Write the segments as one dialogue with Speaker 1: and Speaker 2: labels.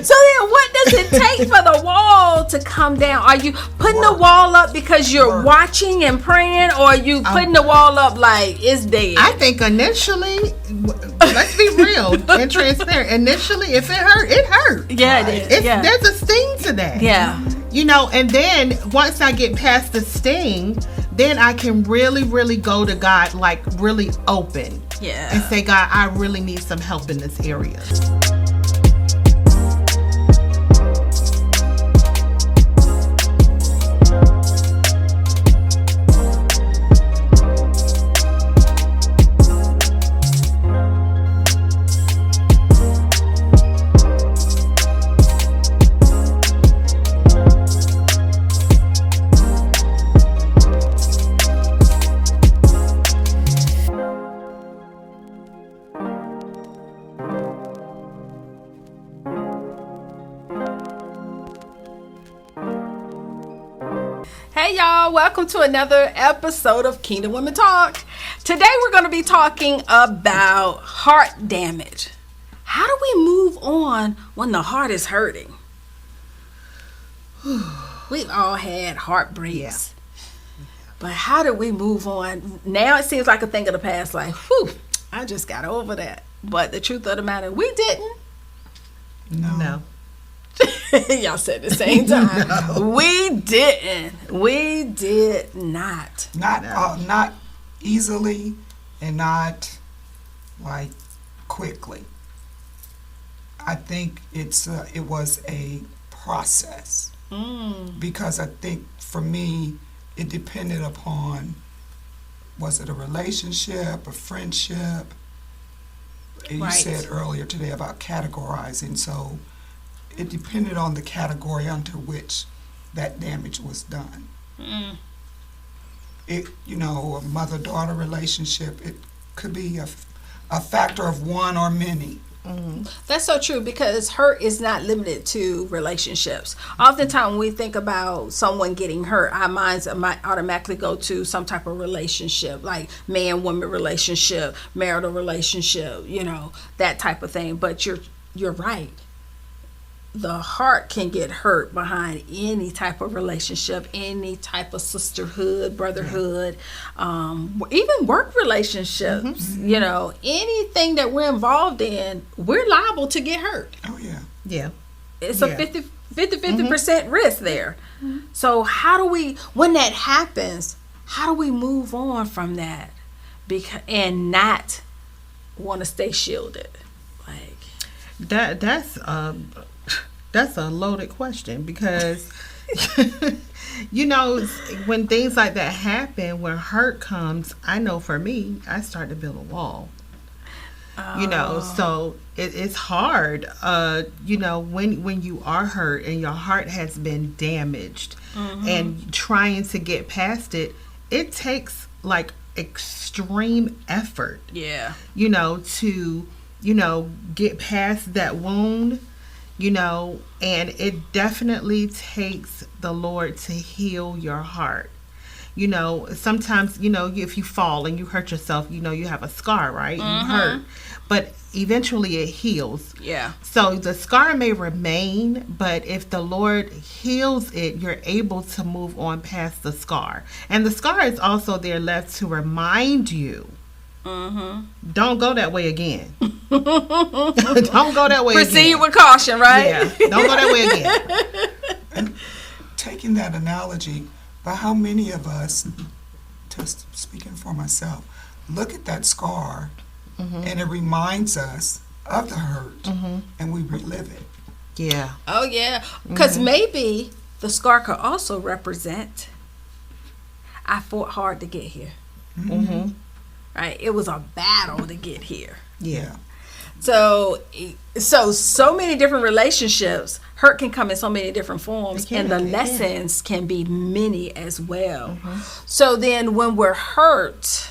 Speaker 1: So then what does it take for the wall to come down? Are you putting the wall up because you're watching and praying, or are you putting the wall up like it's dead?
Speaker 2: I think initially, let's be real and transparent. Initially, if it hurt, it hurt.
Speaker 1: Yeah, it is. Yeah.
Speaker 2: There's a sting to that.
Speaker 1: Yeah.
Speaker 2: And then once I get past the sting, then I can really, really go to God, like really open.
Speaker 1: Yeah.
Speaker 2: And say, God, I really need some help in this area.
Speaker 1: Hey y'all, welcome to another episode of Kingdom Women Talk. Today we're going to be talking about heart damage. How do we move on when the heart is hurting? We've all had heartbreaks. But how do we move on? Now it seems like a thing of the past, like, whew, I just got over that. But the truth of the matter, we didn't.
Speaker 2: No.
Speaker 1: Y'all said at the same time. No. We didn't. We did not.
Speaker 3: Not easily and not like quickly. I think it was a process. Because I think for me it depended upon, was it a relationship, a friendship? You
Speaker 1: Right.
Speaker 3: said earlier today about categorizing, so it depended on the category under which that damage was done. A mother-daughter relationship, it could be a factor of one or many.
Speaker 1: That's so true, because hurt is not limited to relationships. Oftentimes when we think about someone getting hurt, our minds might automatically go to some type of relationship, like man-woman relationship, marital relationship, that type of thing. But you're right. The heart can get hurt behind any type of relationship, any type of sisterhood, brotherhood, even work relationships. Anything that we're involved in, we're liable to get hurt.
Speaker 3: Oh, yeah.
Speaker 2: Yeah.
Speaker 1: It's a 50% risk there. So how do we, when that happens, how do we move on from that and not want to stay shielded?
Speaker 2: That's a loaded question, because when things like that happen, when hurt comes, I know for me, I start to build a wall. So it's hard. When you are hurt and your heart has been damaged, and trying to get past it, it takes like extreme effort.
Speaker 1: Yeah.
Speaker 2: To get past that wound. And it definitely takes the Lord to heal your heart. Sometimes, if you fall and you hurt yourself, you have a scar, right? You hurt, but eventually it heals.
Speaker 1: Yeah.
Speaker 2: So the scar may remain, but if the Lord heals it, you're able to move on past the scar. And the scar is also there left to remind you, don't go that way again. Don't go that way
Speaker 1: Proceed
Speaker 2: again.
Speaker 1: with caution, right?
Speaker 2: Yeah. Don't go that way again.
Speaker 3: And taking that analogy, but how many of us, just speaking for myself, look at that scar and it reminds us of the hurt and we relive it?
Speaker 2: Yeah.
Speaker 1: Oh, yeah. Because maybe the scar could also represent, I fought hard to get here. Right? It was a battle to get here.
Speaker 2: Yeah.
Speaker 1: So many different relationships, hurt can come in so many different forms, and the lessons can be many as well. So then when we're hurt,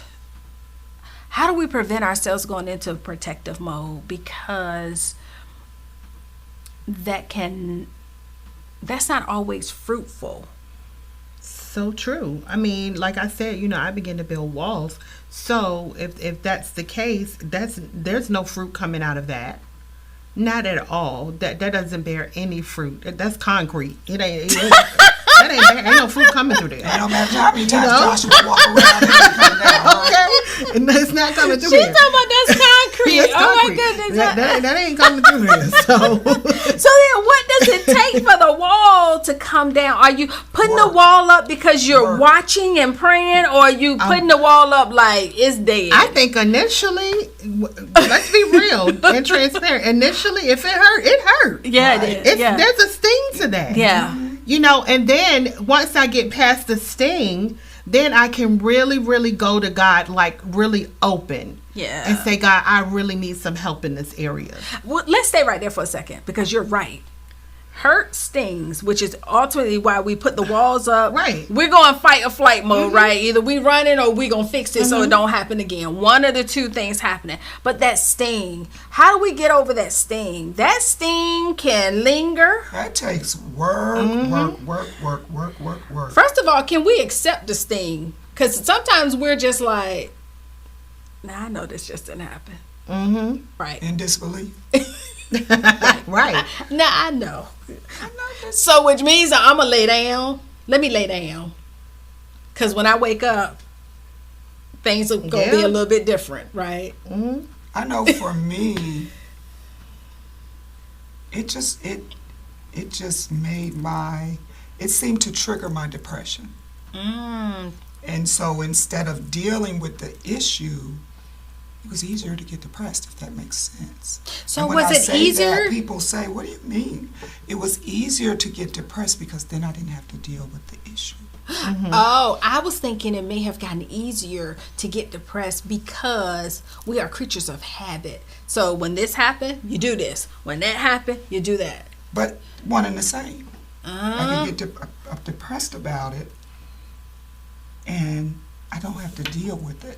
Speaker 1: how do we prevent ourselves going into protective mode? Because that's not always fruitful.
Speaker 2: So true. I mean, like I said, I begin to build walls. So if that's the case, there's no fruit coming out of that. Not at all. That doesn't bear any fruit. That's concrete. Ain't no fruit coming through there.
Speaker 3: It don't matter how many times Joshua walk around and it come down. Right?
Speaker 2: Okay, and it's not coming through
Speaker 1: She's
Speaker 2: there.
Speaker 1: talking about that's concrete.
Speaker 2: It's
Speaker 1: Oh my
Speaker 2: concrete.
Speaker 1: goodness.
Speaker 2: That ain't coming through there. So
Speaker 1: So then what does it take for the wall to come down? Are you putting the
Speaker 3: Work.
Speaker 1: wall up because you're
Speaker 3: Work.
Speaker 1: watching and praying, or are you putting the wall up like it's dead?
Speaker 2: I think initially, let's be real and transparent. Initially, if it hurt, it hurt.
Speaker 1: yeah,
Speaker 3: Right.
Speaker 1: it is. Yeah.
Speaker 2: There's a sting to that.
Speaker 1: Yeah.
Speaker 2: You know, and then once I get past the sting, then I can really, really go to God, like really open.
Speaker 1: Yeah.
Speaker 2: And say, God, I really need some help in this area.
Speaker 1: Well, let's stay right there for a second because you're right. Hurt stings, which is ultimately why we put the walls up.
Speaker 2: Right.
Speaker 1: We're going fight or flight mode, right? Either we running or we going to fix it so it don't happen again. One of the two things happening. But that sting, how do we get over that sting? That sting can linger.
Speaker 3: That takes work.
Speaker 1: First of all, can we accept the sting? Because sometimes we're just like, nah, I know this just didn't happen.
Speaker 2: Mm-hmm.
Speaker 1: Right.
Speaker 3: In disbelief.
Speaker 2: Right.
Speaker 1: Nah, I know. So which means I'm going to lay down. Let me lay down. Because when I wake up, things are going to be a little bit different, right?
Speaker 2: Mm-hmm.
Speaker 3: I know for me, it just made it seemed to trigger my depression. And so instead of dealing with the issue, it was easier to get depressed, if that makes sense.
Speaker 1: So
Speaker 3: And when
Speaker 1: was
Speaker 3: I
Speaker 1: it
Speaker 3: say
Speaker 1: easier?
Speaker 3: that, people say, what do you mean? It was easier to get depressed because then I didn't have to deal with the issue.
Speaker 1: Oh, I was thinking it may have gotten easier to get depressed because we are creatures of habit. So when this happened, you do this. When that happened, you do that.
Speaker 3: But one and the same.
Speaker 1: Uh-huh.
Speaker 3: I can get depressed about it, and I don't have to deal with it.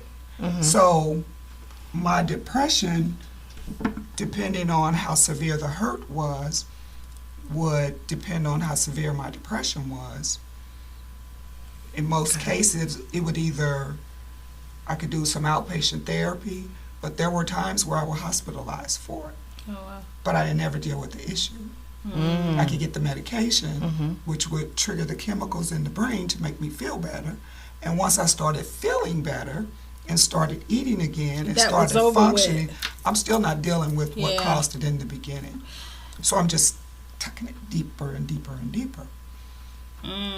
Speaker 3: So my depression, depending on how severe the hurt was, would depend on how severe my depression was. In most cases, it would I could do some outpatient therapy, but there were times where I was hospitalized for it.
Speaker 1: Oh, wow.
Speaker 3: But I didn't ever deal with the issue. I could get the medication, which would trigger the chemicals in the brain to make me feel better. And once I started feeling better and started eating again and
Speaker 1: That was
Speaker 3: started
Speaker 1: over
Speaker 3: functioning,
Speaker 1: with.
Speaker 3: I'm still not dealing with what
Speaker 1: Yeah.
Speaker 3: caused it in the beginning. So I'm just tucking it deeper and deeper and deeper.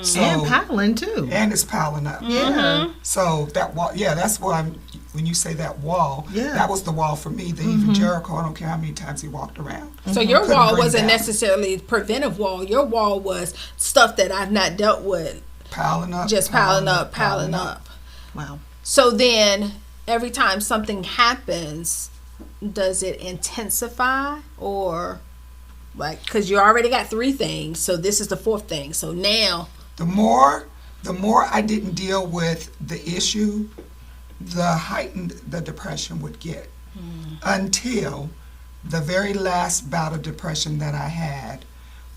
Speaker 3: So,
Speaker 2: And piling too.
Speaker 3: and it's piling up.
Speaker 2: Yeah.
Speaker 3: So that wall, that's why when you say that wall,
Speaker 2: Yeah.
Speaker 3: that was the wall for me. Then even Jericho, I don't care how many times he walked around.
Speaker 1: So your
Speaker 3: Couldn't
Speaker 1: wall
Speaker 3: bring
Speaker 1: wasn't
Speaker 3: down.
Speaker 1: necessarily preventive wall. Your wall was stuff that I've not dealt with.
Speaker 3: Piling up.
Speaker 1: Just piling up.
Speaker 2: Wow.
Speaker 1: So then every time something happens, does it intensify or like, because you already got 3 things, so this is the 4th thing. So now,
Speaker 3: The more I didn't deal with the issue, the heightened the depression would get. Until the very last bout of depression that I had,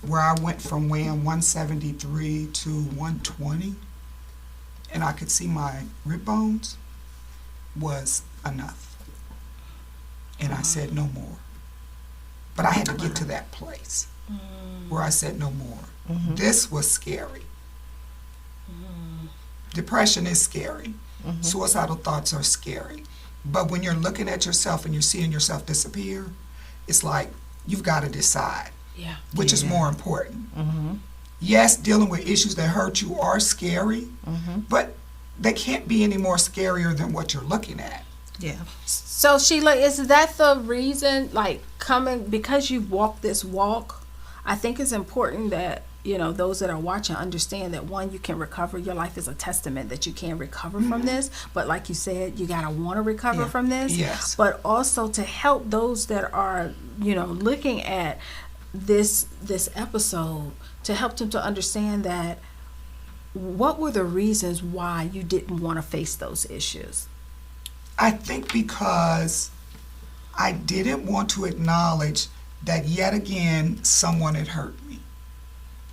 Speaker 3: where I went from weighing 173 to 120, and I could see my rib bones, was enough. And I said no more. But I had to get to that place where I said no more. This was scary. Depression is scary. Suicidal thoughts are scary. But when you're looking at yourself and you're seeing yourself disappear, it's like you've got to decide
Speaker 1: yeah.
Speaker 3: which is more important. Yes, dealing with issues that hurt you are scary, but they can't be any more scarier than what you're looking at.
Speaker 2: Yeah.
Speaker 1: So Sheila, is that the reason, like because you've walked this walk, I think it's important that, those that are watching understand that, one, you can recover. Your life is a testament that you can recover from this. But like you said, you got to want to recover from this.
Speaker 3: Yes.
Speaker 1: But also to help those that are, looking at this episode, to help them to understand that what were the reasons why you didn't want to face those issues?
Speaker 3: I think because I didn't want to acknowledge that yet again someone had hurt me.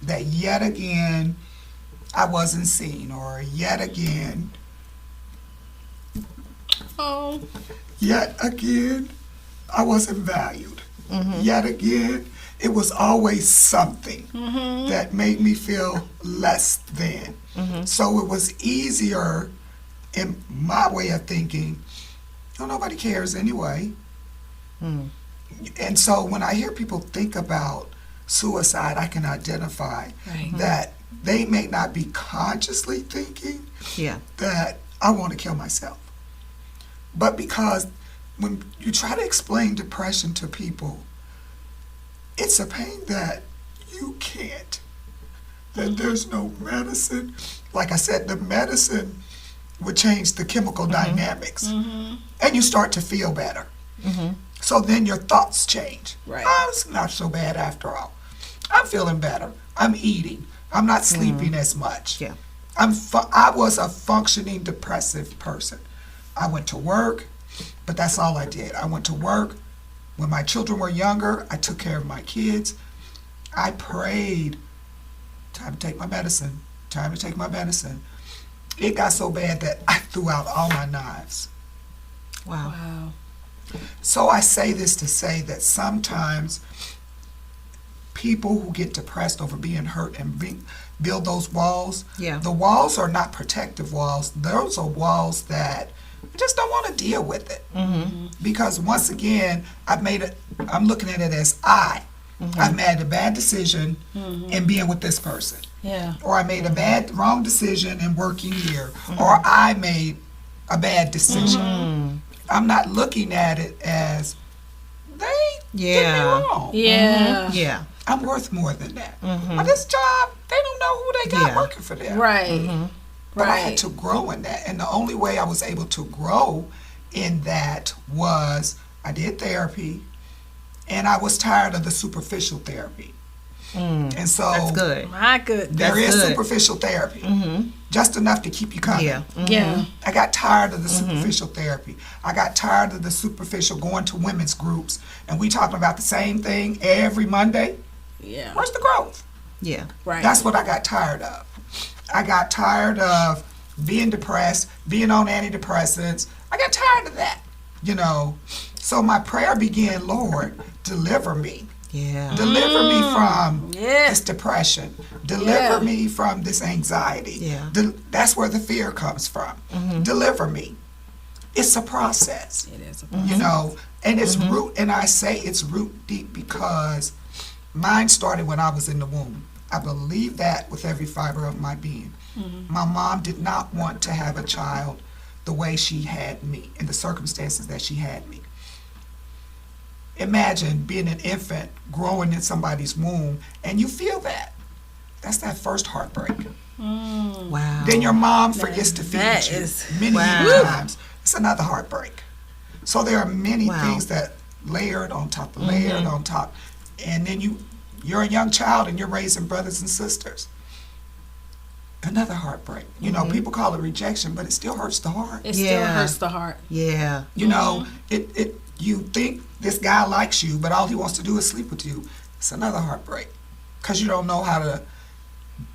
Speaker 3: That yet again I wasn't seen, or yet again I wasn't valued. yet again, it was always something that made me feel less than. So it was easier in my way of thinking, oh, nobody cares anyway. And so when I hear people think about suicide, I can identify
Speaker 1: Right.
Speaker 3: that they may not be consciously thinking
Speaker 2: Yeah.
Speaker 3: that I want to kill myself. But because when you try to explain depression to people, it's a pain that you can't. That there's no medicine. Like I said, the medicine would change the chemical dynamics. And you start to feel better. So then your thoughts change.
Speaker 1: Right.
Speaker 3: Oh, it's not so bad after all. I'm feeling better. I'm eating. I'm not sleeping as much.
Speaker 2: Yeah.
Speaker 3: I was a functioning depressive person. I went to work, but that's all I did. I went to work. When my children were younger, I took care of my kids. I prayed, time to take my medicine, time to take my medicine. It got so bad that I threw out all my knives.
Speaker 2: Wow.
Speaker 1: Wow.
Speaker 3: So I say this to say that sometimes people who get depressed over being hurt and build those walls,
Speaker 2: Yeah.
Speaker 3: the walls are not protective walls. Those are walls that just don't want to deal with it. Because once again, I'm looking at it as I've made a bad decision in being with this person.
Speaker 1: Yeah.
Speaker 3: Or I made a wrong decision in working here. Or I made a bad decision. I'm not looking at it as they did me
Speaker 2: Yeah.
Speaker 3: wrong.
Speaker 1: Yeah.
Speaker 2: Yeah.
Speaker 3: I'm worth more than that. But this job, they don't know who they got
Speaker 2: Yeah.
Speaker 3: working for them.
Speaker 1: Right.
Speaker 3: But I had
Speaker 1: Right.
Speaker 3: to grow in that. And the only way I was able to grow in that was I did therapy, and I was tired of the superficial therapy. And so
Speaker 2: That's good.
Speaker 1: My goodness.
Speaker 3: there is
Speaker 2: good.
Speaker 3: superficial therapy, just enough to keep you coming.
Speaker 2: Yeah.
Speaker 1: Yeah.
Speaker 3: I got tired of the superficial therapy. I got tired of the superficial going to women's groups, and we talking about the same thing every Monday.
Speaker 1: Yeah.
Speaker 3: Where's the growth?
Speaker 2: Yeah.
Speaker 1: Right.
Speaker 3: That's what I got tired of. I got tired of being depressed, being on antidepressants. I got tired of that, So my prayer began, Lord, deliver me.
Speaker 2: Yeah.
Speaker 3: Deliver me from
Speaker 1: Yeah.
Speaker 3: this depression. Deliver
Speaker 1: Yeah.
Speaker 3: me from this anxiety.
Speaker 2: Yeah.
Speaker 3: That's where the fear comes from. Deliver me. It's a process,
Speaker 1: It is.
Speaker 3: and it's root, and I say it's root deep because mine started when I was in the womb. I believe that with every fiber of my being. My mom did not want to have a child the way she had me, in the circumstances that she had me. Imagine being an infant, growing in somebody's womb, and you feel that. That's that first heartbreak.
Speaker 2: Wow.
Speaker 3: Then your mom forgets to feed
Speaker 1: that
Speaker 3: you
Speaker 1: is-
Speaker 3: many
Speaker 2: Wow.
Speaker 3: times. It's another heartbreak. So there are many
Speaker 2: Wow.
Speaker 3: things that layered on top of layered on top. And then you're a young child and you're raising brothers and sisters. Another heartbreak. People call it rejection, but it still hurts the heart.
Speaker 1: It still
Speaker 2: Yeah.
Speaker 1: hurts the heart.
Speaker 2: Yeah.
Speaker 3: You think this guy likes you, but all he wants to do is sleep with you. It's another heartbreak. Because you don't know how to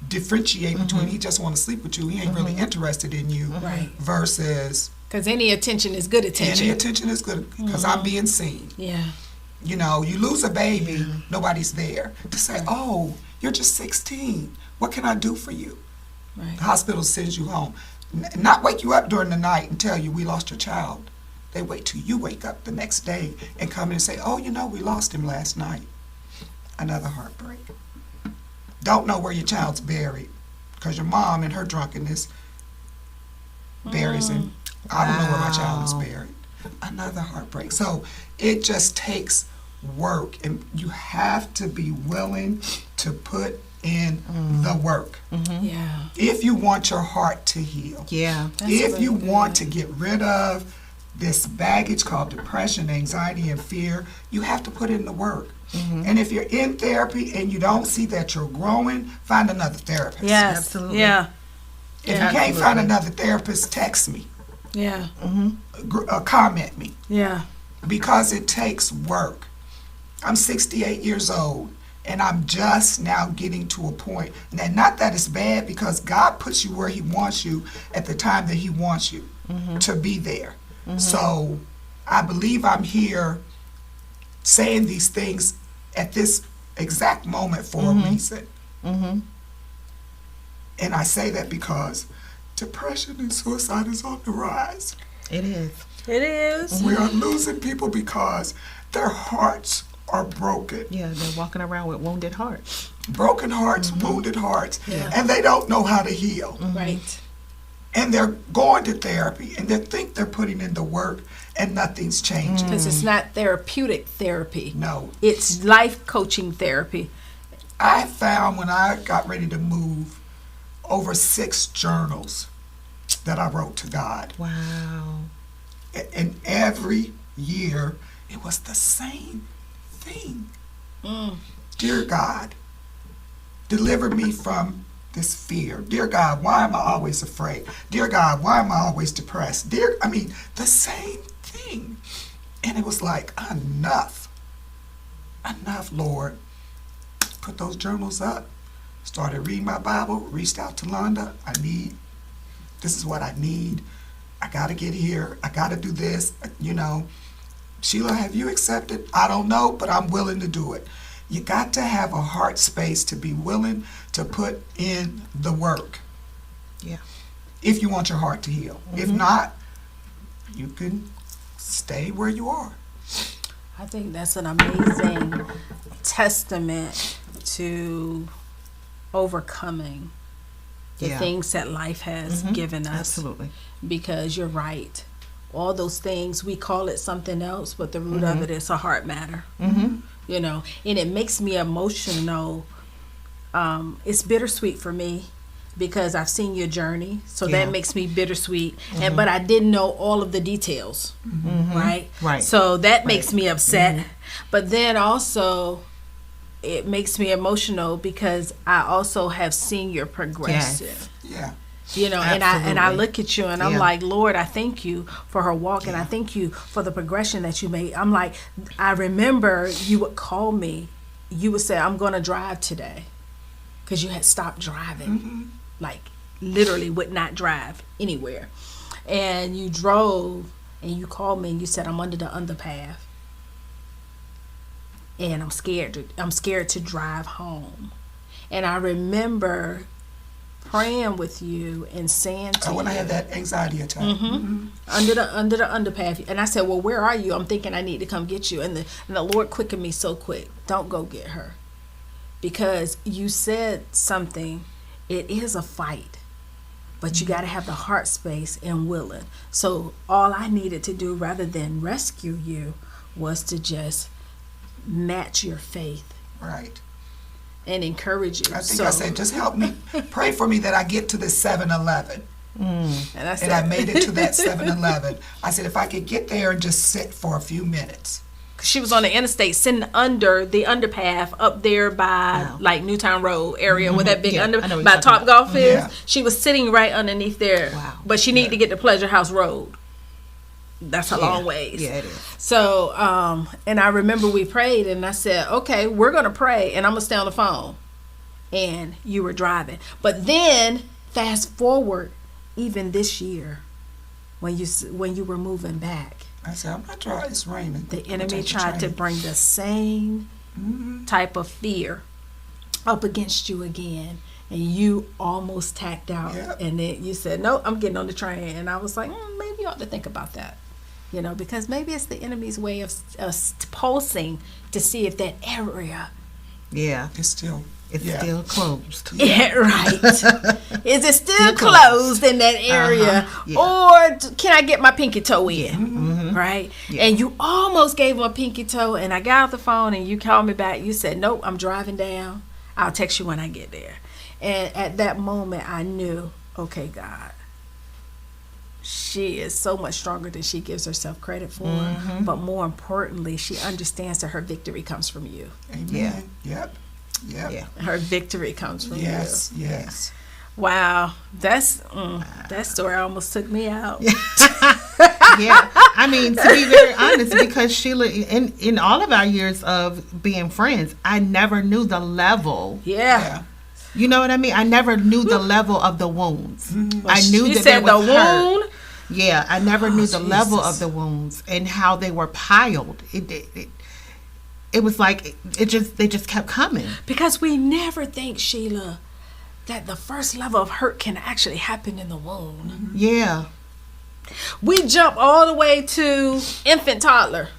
Speaker 3: differentiate between he just want to sleep with you, he ain't really interested in you,
Speaker 1: Right.
Speaker 3: versus
Speaker 1: Because any attention is good attention.
Speaker 3: any attention is good because I'm being seen.
Speaker 1: Yeah.
Speaker 3: You lose a baby, nobody's there to say, oh, you're just 16. What can I do for you?
Speaker 1: Right.
Speaker 3: The hospital sends you home. Not wake you up during the night and tell you we lost your child. They wait till you wake up the next day and come in and say, oh, we lost him last night. Another heartbreak. Don't know where your child's buried because your mom in her drunkenness buries him. I don't know where my child is
Speaker 2: Wow.
Speaker 3: buried. Another heartbreak. So it just takes work, and you have to be willing to put in the work
Speaker 1: Yeah.
Speaker 3: if you want your heart to heal.
Speaker 2: Yeah.
Speaker 1: That's
Speaker 3: If you
Speaker 1: really
Speaker 3: want
Speaker 1: good.
Speaker 3: to get rid of this baggage called depression, anxiety, and fear, you have to put in the work. And if you're in therapy and you don't see that you're growing, find another therapist.
Speaker 1: Yes.
Speaker 2: Absolutely.
Speaker 1: Yeah.
Speaker 3: If
Speaker 1: Yeah.
Speaker 3: you can't find another therapist, text me,
Speaker 1: Yeah.
Speaker 3: comment me,
Speaker 1: Yeah.
Speaker 3: because it takes work. I'm 68 years old, and I'm just now getting to a point. And not that it's bad, because God puts you where He wants you at the time that He wants you to be there. So I believe I'm here saying these things at this exact moment for a reason.
Speaker 2: Mm-hmm.
Speaker 3: And I say that because depression and suicide is on the rise.
Speaker 2: It is.
Speaker 1: It is.
Speaker 3: We are losing people because their hearts are broken.
Speaker 2: Yeah, they're walking around with wounded hearts.
Speaker 3: Broken hearts, wounded hearts,
Speaker 1: Yeah.
Speaker 3: and they don't know how to heal.
Speaker 1: Right.
Speaker 3: And they're going to therapy, and they think they're putting in the work, and nothing's changing.
Speaker 1: Because it's not therapeutic therapy.
Speaker 3: No.
Speaker 1: It's life coaching therapy.
Speaker 3: I found when I got ready to move over 6 journals that I wrote to God.
Speaker 2: Wow.
Speaker 3: And every year, it was the same thing. Dear God, deliver me from this fear. Dear God, why am I always afraid? Dear God, why am I always depressed? The same thing. And it was like, enough. Enough, Lord. Put those journals up. Started reading my Bible. Reached out to Londa. This is what I need. I got to get here. I got to do this. Sheila, have you accepted? I don't know, but I'm willing to do it. You got to have a heart space to be willing to put in the work.
Speaker 2: Yeah.
Speaker 3: If you want your heart to heal. If not, you can stay where you are.
Speaker 1: I think that's an amazing testament to overcoming the things that life has given us.
Speaker 2: Absolutely.
Speaker 1: Because you're right. All those things, we call it something else, but the root of it is a heart matter.
Speaker 2: Mm-hmm.
Speaker 1: And it makes me emotional. It's bittersweet for me because I've seen your journey, so that makes me bittersweet. But I didn't know all of the details, right?
Speaker 2: Right.
Speaker 1: So that makes me upset. But then also, it makes me emotional because I also have seen your progression.
Speaker 2: Yes.
Speaker 3: Yeah.
Speaker 1: And I look at you and I'm
Speaker 2: Yeah.
Speaker 1: like, Lord, I thank you for her walk and I thank you for the progression that you made. I'm like, I remember you would call me, you would say, I'm going to drive today, because you had stopped driving, like literally would not drive anywhere. And you drove and you called me and you said, I'm under the underpath and I'm scared to drive home. And I remember praying with you and saying to
Speaker 3: When
Speaker 1: you,
Speaker 3: I had that anxiety attack.
Speaker 1: under the underpath, and I said, well, where are you? I'm thinking I need to come get you. And the Lord quickened me so quick. Don't go get her, because you said something. It is a fight, but you got to have the heart space and willing. So all I needed to do, rather than rescue you, was to just match your faith
Speaker 3: Right.
Speaker 1: and encourage you.
Speaker 3: I think I said, just help me. Pray for me that I get to the 7-Eleven.
Speaker 1: and I said,
Speaker 3: And I made it to that 7-Eleven. I said, if I could get there and just sit for a few minutes.
Speaker 1: she was on the interstate sitting under the underpath up there by like Newtown Road area where that big
Speaker 2: Yeah, I know what
Speaker 1: by
Speaker 2: you're
Speaker 1: Top
Speaker 2: talking
Speaker 1: Golf is.
Speaker 3: Yeah.
Speaker 1: She was sitting right underneath there.
Speaker 2: Wow.
Speaker 1: But she needed to get to Pleasure House Road. That's a long ways.
Speaker 2: Yeah, it is.
Speaker 1: So, and I remember we prayed and I said, okay, we're going to pray and I'm going to stay on the phone. And you were driving. But then fast forward even this year when you were moving back.
Speaker 3: I said, I'm not driving. It's raining.
Speaker 1: The
Speaker 3: I'm gonna
Speaker 1: enemy
Speaker 3: take the
Speaker 1: tried to
Speaker 3: train.
Speaker 1: bring the same type of fear up against you again, and you almost tacked out.
Speaker 3: Yep.
Speaker 1: And then you said, "No, I'm getting on the train." And I was like, "Maybe you ought to think about that." Because maybe it's the enemy's way of pulsing to see if that area,
Speaker 2: Yeah.
Speaker 3: It's still.
Speaker 2: It's
Speaker 3: Yeah.
Speaker 2: still closed.
Speaker 1: yeah, right, is it still closed in that area, or can I get my pinky toe in? Right?
Speaker 2: Yeah.
Speaker 1: And you almost gave him a pinky toe, and I got off the phone, and you called me back. You said, "Nope, I'm driving down. I'll text you when I get there." And at that moment, I knew, okay, God, she is so much stronger than she gives herself credit for. But more importantly, she understands that her victory comes from you.
Speaker 3: Amen.
Speaker 2: Yeah.
Speaker 3: Yep. Yep.
Speaker 2: Yeah.
Speaker 1: Her victory comes from
Speaker 3: Yes. Yes.
Speaker 1: you. Wow, that story almost took me out.
Speaker 2: Yeah. I mean, to be very honest, because Sheila, in all of our years of being friends, I never knew the level.
Speaker 1: Yeah.
Speaker 3: Yeah.
Speaker 2: You know what I mean? I never knew the level of the wounds. I knew
Speaker 1: She
Speaker 2: that
Speaker 1: said
Speaker 2: they
Speaker 1: the
Speaker 2: was hurt.
Speaker 1: wound.
Speaker 2: Yeah, I never knew the level
Speaker 3: Jesus.
Speaker 2: of the wounds and how they were piled. it was like they just kept coming.
Speaker 1: Because we never think, Sheila, that the first level of hurt can actually happen in the womb.
Speaker 2: Yeah.
Speaker 1: We jump all the way to infant, toddler.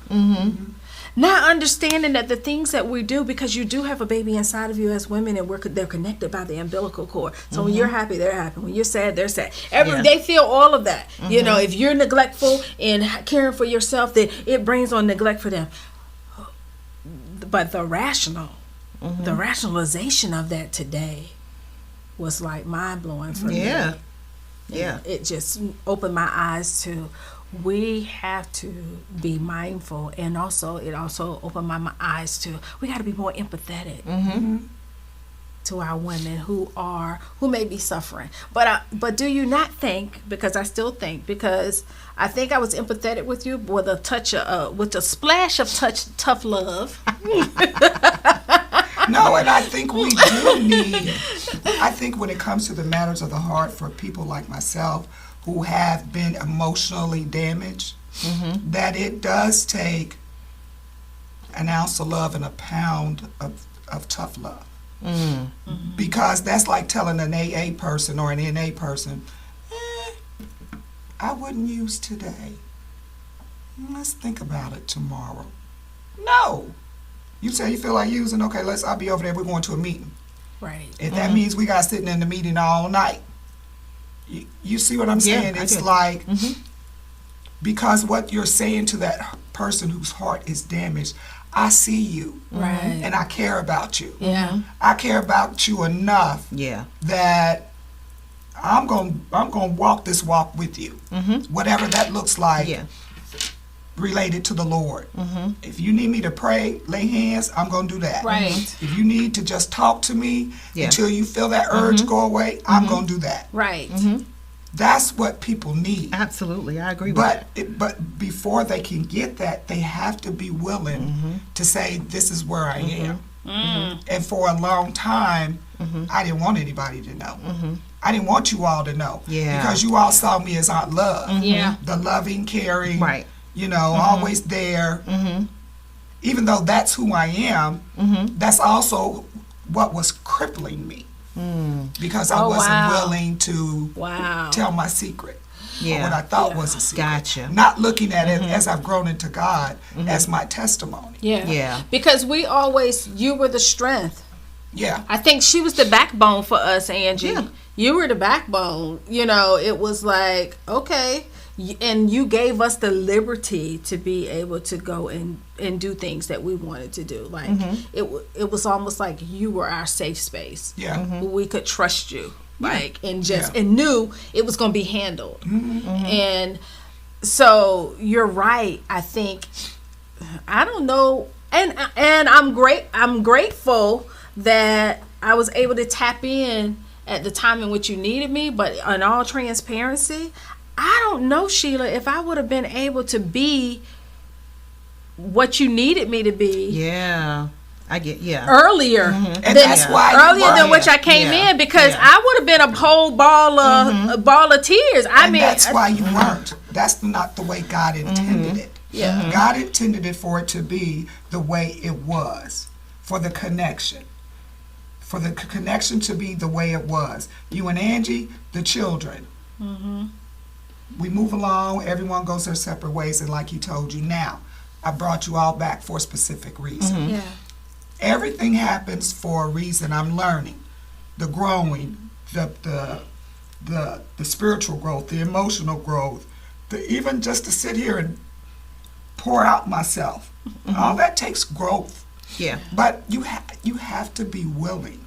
Speaker 1: Not understanding that the things that we do, because you do have a baby inside of you as women, and they're connected by the umbilical cord. So when you're happy, they're happy. When you're sad, they're sad. They feel all of that. You know, if you're neglectful and caring for yourself, then it brings on neglect for them. But the rationalization of that today was like mind blowing for me.
Speaker 2: Yeah.
Speaker 1: It just opened my eyes to, we have to be mindful, and also it also opened my eyes to, we got to be more empathetic to our women who may be suffering. But do you not think? Because I still think, because I think I was empathetic with you with a splash of tough love.
Speaker 3: No, and I think we do need, I think when it comes to the matters of the heart for people like myself who have been emotionally damaged, that it does take an ounce of love and a pound of tough love. Because that's like telling an AA person or an NA person, I wouldn't use today. Let's think about it tomorrow. No. You say you feel like using, okay, I'll be over there, we're going to a meeting.
Speaker 1: Right.
Speaker 3: If that means we got sitting in the meeting all night. You see what I'm saying?
Speaker 2: I
Speaker 3: It's
Speaker 2: do.
Speaker 3: like, because what you're saying to that person whose heart is damaged, I see you.
Speaker 1: Right.
Speaker 3: And I care about you.
Speaker 1: Yeah.
Speaker 3: I care about you enough
Speaker 2: Yeah.
Speaker 3: that I'm going to walk this walk with you. Whatever that looks like.
Speaker 2: Yeah.
Speaker 3: Related to the Lord. If you need me to pray, lay hands, I'm going to do that.
Speaker 1: Right.
Speaker 3: If you need to just talk to me
Speaker 2: Yeah.
Speaker 3: until you feel that urge go away, I'm going to do that.
Speaker 1: Right.
Speaker 3: That's what people need.
Speaker 2: Absolutely. I agree with that.
Speaker 3: But before they can get that, they have to be willing to say, this is where I am. And for a long time, I didn't want anybody to know. I didn't want you all to know.
Speaker 2: Yeah.
Speaker 3: Because you all saw me as Aunt Love.
Speaker 1: Yeah.
Speaker 3: The loving, caring,
Speaker 2: Right.
Speaker 3: always there. Even though that's who I am, that's also what was crippling me. Because I wasn't willing to tell my secret. Or what I thought was a secret.
Speaker 2: Gotcha.
Speaker 3: Not looking at it as I've grown into God as my testimony.
Speaker 2: Yeah.
Speaker 1: Because you were the strength.
Speaker 3: Yeah.
Speaker 1: I think she was the backbone for us, Angie.
Speaker 2: Yeah.
Speaker 1: You were the backbone. It was like, okay. And you gave us the liberty to be able to go and do things that we wanted to do. Like, it was almost like you were our safe space.
Speaker 3: Yeah.
Speaker 1: We could trust you. Like, and knew it was going to be handled. And so you're right. I think, I don't know. And I'm grateful that I was able to tap in at the time in which you needed me. But in all transparency, I don't know, Sheila, if I would have been able to be what you needed me to be.
Speaker 2: Yeah. I get,
Speaker 1: Earlier.
Speaker 3: And that's why
Speaker 1: earlier than which I came in, because I would have been a whole ball of tears.
Speaker 3: That's why you weren't. That's not the way God intended it.
Speaker 1: Yeah.
Speaker 3: God intended it for it to be the way it was, for the connection. For the connection to be the way it was. You and Angie, the children. We move along, everyone goes their separate ways, and like he told you, now, I brought you all back for a specific reason.
Speaker 1: Yeah.
Speaker 3: Everything happens for a reason. I'm learning. The growing, the spiritual growth, the emotional growth, even just to sit here and pour out myself. All that takes growth.
Speaker 2: Yeah.
Speaker 3: But you have to be willing.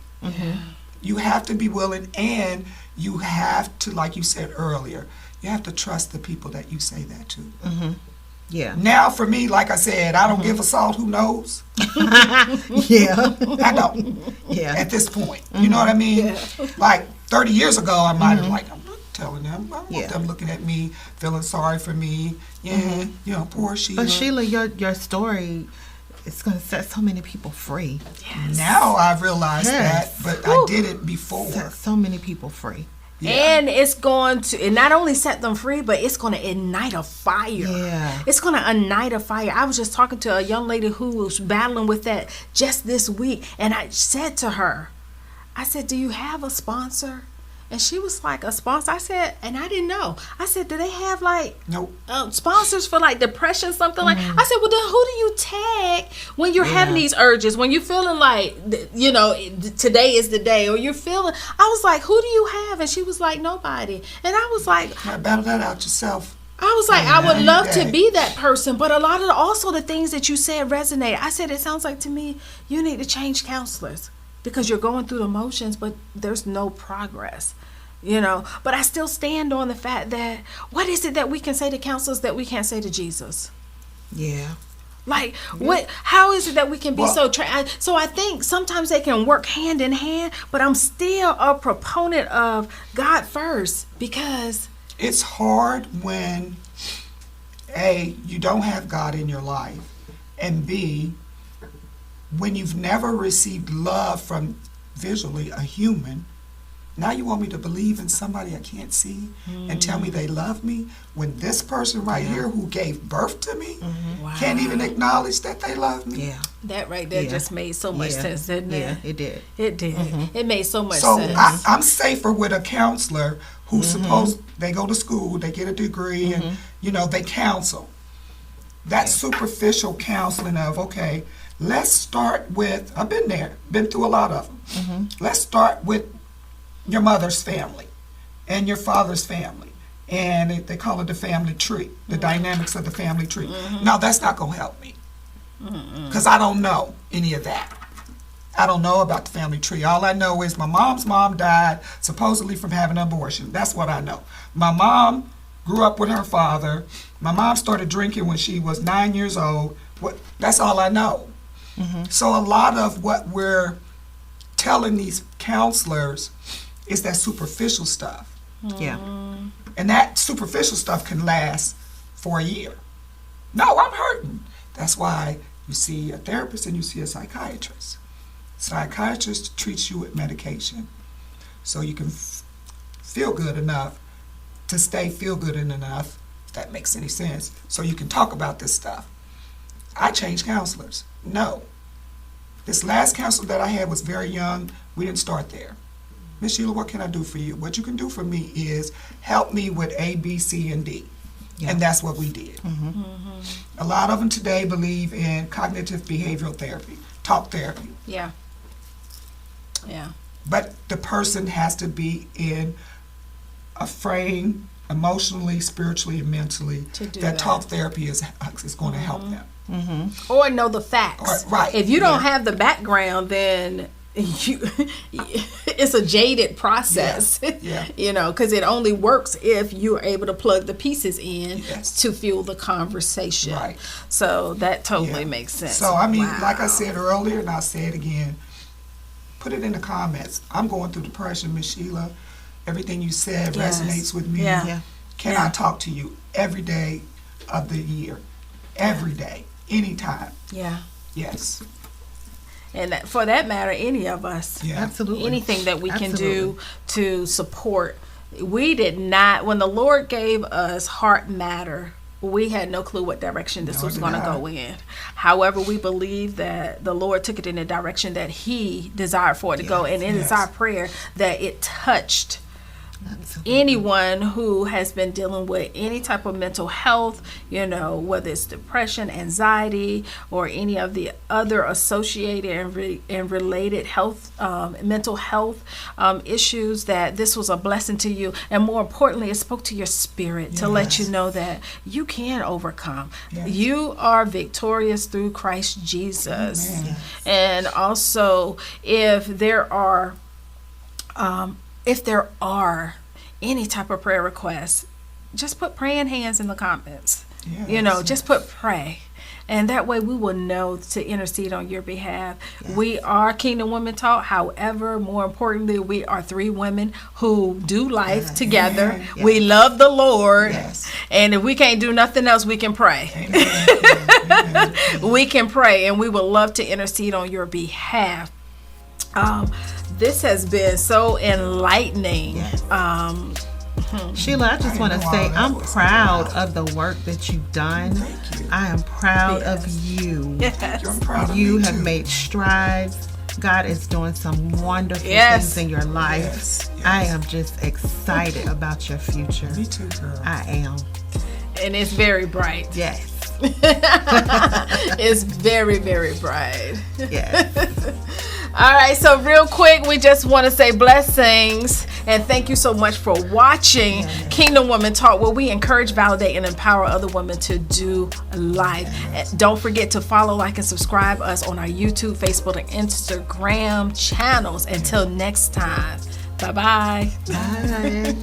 Speaker 3: You have to be willing, and you have to, like you said earlier, you have to trust the people that you say that to.
Speaker 2: Yeah.
Speaker 3: Now, for me, like I said, I don't give a salt who knows.
Speaker 2: Yeah.
Speaker 3: I don't.
Speaker 2: Yeah.
Speaker 3: At this point. You know what I mean? Like 30 years ago, I might have I'm not telling them. I don't want them looking at me, feeling sorry for me. Yeah, poor Sheila.
Speaker 2: But Sheila, your story, it's going to set so many people free.
Speaker 1: Yes.
Speaker 3: Now I've realized
Speaker 2: Yes.
Speaker 3: that, but I did it before.
Speaker 2: Set so many people free.
Speaker 3: Yeah.
Speaker 1: And it's going to not only set them free, but it's going to ignite a fire.
Speaker 2: Yeah.
Speaker 1: It's going to ignite a fire. I was just talking to a young lady who was battling with that just this week. And I said to her, I said, do you have a sponsor? And she was like, a sponsor? I said, and I didn't know. I said, do they have like
Speaker 3: Nope.
Speaker 1: sponsors for like depression, something like? I said, well, then who do you tag when you're having these urges, when you're feeling like, you know, today is the day, or you're feeling? I was like, who do you have? And she was like, nobody. And I was like,
Speaker 3: Now battle that out yourself.
Speaker 1: I was like, I would
Speaker 3: Every
Speaker 1: love to
Speaker 3: day.
Speaker 1: be that person, but a lot of also the things that you said resonate. I said, it sounds like to me you need to change counselors because you're going through the motions, but there's no progress. You know, but I still stand on the fact that what is it that we can say to counselors that we can't say to Jesus?
Speaker 2: Yeah.
Speaker 1: Like, what? How is it that we can be
Speaker 3: Well-
Speaker 1: so I think sometimes they can work hand in hand, but I'm still a proponent of God first because
Speaker 3: It's hard when A, you don't have God in your life, and B, when you've never received love from visually a human. Now you want me to believe in somebody I can't see and tell me they love me when this person right here who gave birth to me can't even acknowledge that they love me?
Speaker 2: Yeah.
Speaker 1: that right there
Speaker 2: Yeah.
Speaker 1: just made so much
Speaker 2: Yeah.
Speaker 1: sense, didn't it?
Speaker 2: Yeah, it did.
Speaker 1: It did. It made so much
Speaker 3: So
Speaker 1: sense.
Speaker 3: I'm safer with a counselor who's supposed, they go to school, they get a degree, and, you know, they counsel. That superficial counseling of, okay, let's start with, I've been there, been through a lot of them. Let's start with your mother's family and your father's family. And they call it the family tree, the dynamics of the family tree. No, that's not going to help me because I don't know any of that. I don't know about the family tree. All I know is my mom's mom died supposedly from having an abortion. That's what I know. My mom grew up with her father. My mom started drinking when she was 9 years old. That's all I know. So a lot of what we're telling these counselors is that superficial stuff.
Speaker 2: Yeah.
Speaker 3: And that superficial stuff can last for a year. No, I'm hurting. That's why you see a therapist and you see a psychiatrist. Psychiatrist treats you with medication so you can feel good enough to stay feel good enough, if that makes any sense, so you can talk about this stuff. I changed counselors. No. This last counselor that I had was very young. We didn't start there. Miss Sheila, what can I do for you? What you can do for me is help me with A, B, C, and D.
Speaker 2: Yeah.
Speaker 3: And that's what we did. A lot of them today believe in cognitive behavioral therapy, talk therapy.
Speaker 1: Yeah. Yeah.
Speaker 3: But the person has to be in a frame emotionally, spiritually, and mentally
Speaker 1: To do
Speaker 3: that
Speaker 1: that.
Speaker 3: talk therapy is going to help them.
Speaker 1: Or know the facts.
Speaker 3: Right.
Speaker 1: If you don't
Speaker 3: Yeah.
Speaker 1: have the background, then it's a jaded process.
Speaker 3: Yeah.
Speaker 1: You know, because it only works if you're able to plug the pieces in
Speaker 3: Yes.
Speaker 1: to fuel the conversation.
Speaker 3: Right.
Speaker 1: So that totally
Speaker 3: Yeah.
Speaker 1: makes sense.
Speaker 3: So, I mean,
Speaker 1: Wow.
Speaker 3: like I said earlier, and I'll say it again, put it in the comments. I'm going through depression, Miss Sheila. Everything you said
Speaker 1: Yes.
Speaker 3: resonates with me.
Speaker 1: Yeah.
Speaker 2: Yeah.
Speaker 3: Can
Speaker 1: Yeah.
Speaker 3: I talk to you every day of the year? Every day, anytime.
Speaker 1: Yeah.
Speaker 3: Yes.
Speaker 1: And for that matter, any of us.
Speaker 3: Yeah.
Speaker 2: Absolutely.
Speaker 1: Anything that we can
Speaker 2: Absolutely.
Speaker 1: do to support. We did not, when the Lord gave us Heart Matter, we had no clue what direction this
Speaker 3: Nor
Speaker 1: was
Speaker 3: did
Speaker 1: going to
Speaker 3: I.
Speaker 1: go in. However, we believe that the Lord took it in the direction that He desired for it to go. And it is
Speaker 3: Yes.
Speaker 1: our prayer that it touched
Speaker 2: Absolutely.
Speaker 1: anyone who has been dealing with any type of mental health, you know, whether it's depression, anxiety, or any of the other associated and related health, mental health issues, that this was a blessing to you. And more importantly, it spoke to your spirit to let you
Speaker 3: Yes.
Speaker 1: know that you can overcome.
Speaker 3: Yes.
Speaker 1: You are victorious through Christ Jesus.
Speaker 3: Amen.
Speaker 1: And also, if there are any type of prayer requests, just put praying hands in the comments.
Speaker 3: Yes.
Speaker 1: You know, just put pray. And that way we will know to intercede on your behalf. We are Kingdom Women Talk. However, more importantly, we are three women who do life
Speaker 3: Yes.
Speaker 1: together.
Speaker 3: Amen.
Speaker 1: We love the Lord.
Speaker 3: Yes.
Speaker 1: And if we can't do nothing else, we can pray.
Speaker 3: Amen.
Speaker 1: We can pray, and we would love to intercede on your behalf. This has been so enlightening.
Speaker 2: Yes. Sheila, I just
Speaker 3: I
Speaker 2: want to
Speaker 3: know
Speaker 2: say
Speaker 3: all that
Speaker 2: I'm
Speaker 3: was
Speaker 2: proud
Speaker 3: about.
Speaker 2: of the work that you've done.
Speaker 3: Thank you.
Speaker 2: I am proud
Speaker 1: Yes.
Speaker 2: of you.
Speaker 1: Yes.
Speaker 3: I'm proud of
Speaker 2: You
Speaker 3: me
Speaker 2: have
Speaker 3: too.
Speaker 2: made strides. God is doing some wonderful
Speaker 1: Yes.
Speaker 2: things in your life.
Speaker 3: Yes, yes.
Speaker 2: I am just excited about your future.
Speaker 3: Me too, girl.
Speaker 2: I am.
Speaker 1: And it's very bright.
Speaker 2: Yes.
Speaker 1: It's very, very bright.
Speaker 2: Yes.
Speaker 1: All right, so real quick, we just want to say blessings and thank you so much for watching Kingdom Women Talk, where we encourage, validate, and empower other women to do life. And don't forget to follow, like, and subscribe us on our YouTube, Facebook, and Instagram channels. Until next time, bye-bye.
Speaker 2: Bye.